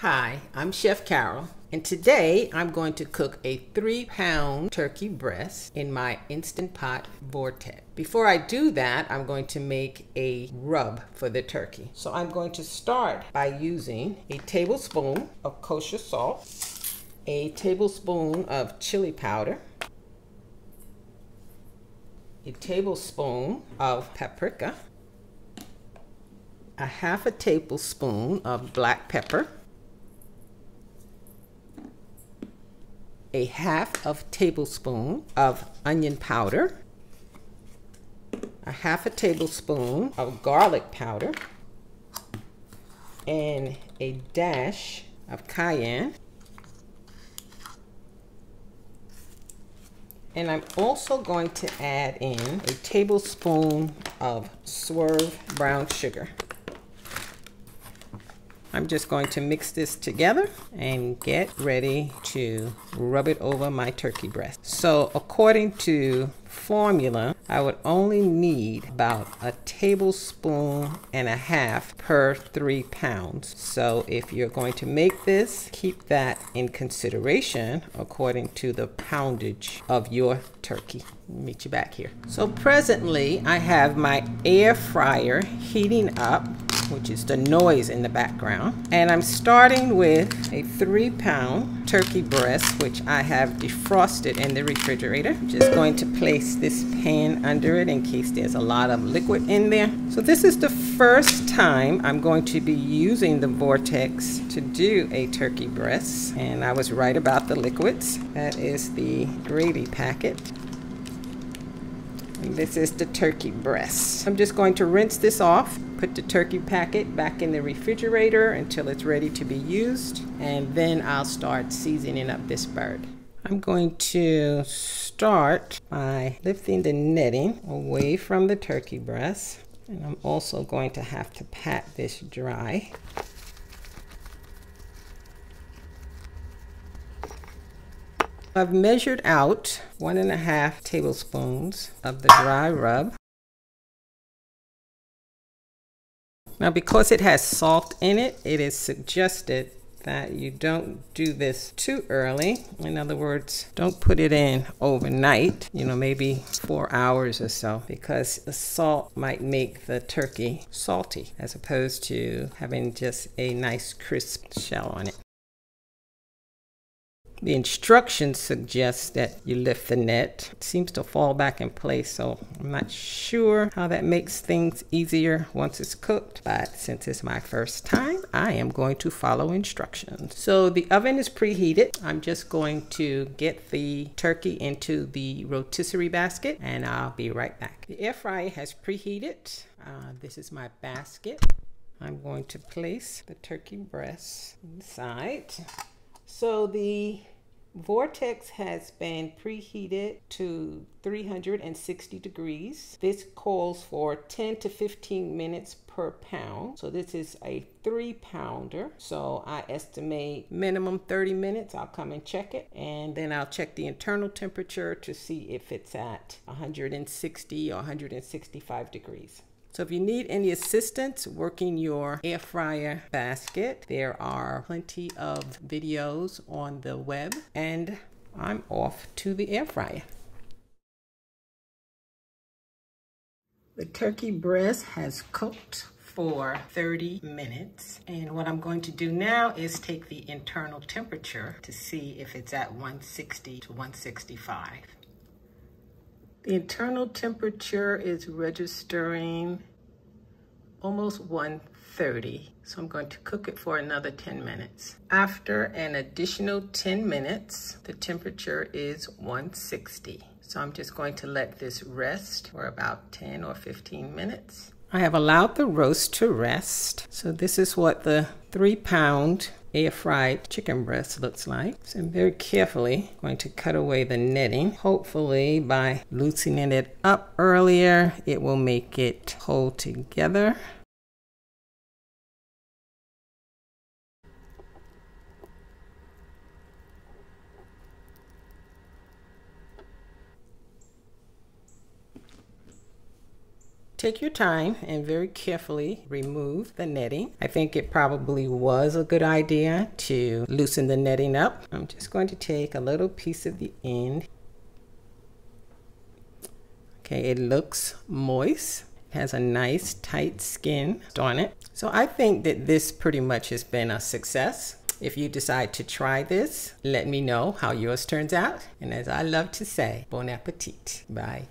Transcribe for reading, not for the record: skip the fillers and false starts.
Hi, I'm Chef Carol, and today I'm going to cook a 3-pound turkey breast in my Instant Pot Vortex. Before I do that, I'm going to make a rub for the turkey. So I'm going to start by using a tablespoon of kosher salt, a tablespoon of chili powder, a tablespoon of paprika, a half a tablespoon of black pepper, a half of tablespoon of onion powder, a half a tablespoon of garlic powder, and a dash of cayenne. And I'm also going to add in a tablespoon of swerve brown sugar. I'm just going to mix this together and get ready to rub it over my turkey breast. So according to formula, I would only need about a tablespoon and a half per 3 pounds. So if you're going to make this, keep that in consideration according to the poundage of your turkey. Meet you back here. So presently I have my air fryer heating up, which is the noise in the background. And I'm starting with a 3-pound turkey breast, which I have defrosted in the refrigerator. I'm just going to place this pan under it in case there's a lot of liquid in there. So this is the first time I'm going to be using the Vortex to do a turkey breast. And I was right about the liquids. That is the gravy packet. And this is the turkey breast. I'm just going to rinse this off, put the turkey packet back in the refrigerator until it's ready to be used, and then I'll start seasoning up this bird. I'm going to start by lifting the netting away from the turkey breast, and I'm also going to have to pat this dry. I've measured out 1.5 tablespoons of the dry rub. Now, because it has salt in it, it is suggested that you don't do this too early. In other words, don't put it in overnight, maybe 4 hours or so, because the salt might make the turkey salty as opposed to having just a nice crisp shell on it. The instructions suggest that you lift the net. It seems to fall back in place, so I'm not sure how that makes things easier once it's cooked, but since it's my first time, I am going to follow instructions. So the oven is preheated. I'm just going to get the turkey into the rotisserie basket, and I'll be right back. The air fryer has preheated. This is my basket. I'm going to place the turkey breast inside. So the Vortex has been preheated to 360 degrees. This calls for 10 to 15 minutes per pound. So this is a 3-pounder. So I estimate minimum 30 minutes. I'll come and check it. And then I'll check the internal temperature to see if it's at 160 or 165 degrees. So if you need any assistance working your air fryer basket, there are plenty of videos on the web, and I'm off to the air fryer. The turkey breast has cooked for 30 minutes, and what I'm going to do now is take the internal temperature to see if it's at 160 to 165. The internal temperature is registering almost 130, so I'm going to cook it for another 10 minutes. After an additional 10 minutes, the temperature is 160. So I'm just going to let this rest for about 10 or 15 minutes. I have allowed the roast to rest. So this is what the 3-pound air-fried chicken breast looks like. So I'm very carefully going to cut away the netting. Hopefully by loosening it up earlier, it will make it hold together. Take your time and very carefully remove the netting. I think it probably was a good idea to loosen the netting up. I'm just going to take a little piece of the end. Okay, it looks moist. It has a nice tight skin on it. So I think that this pretty much has been a success. If you decide to try this, let me know how yours turns out. And as I love to say, bon appetit. Bye.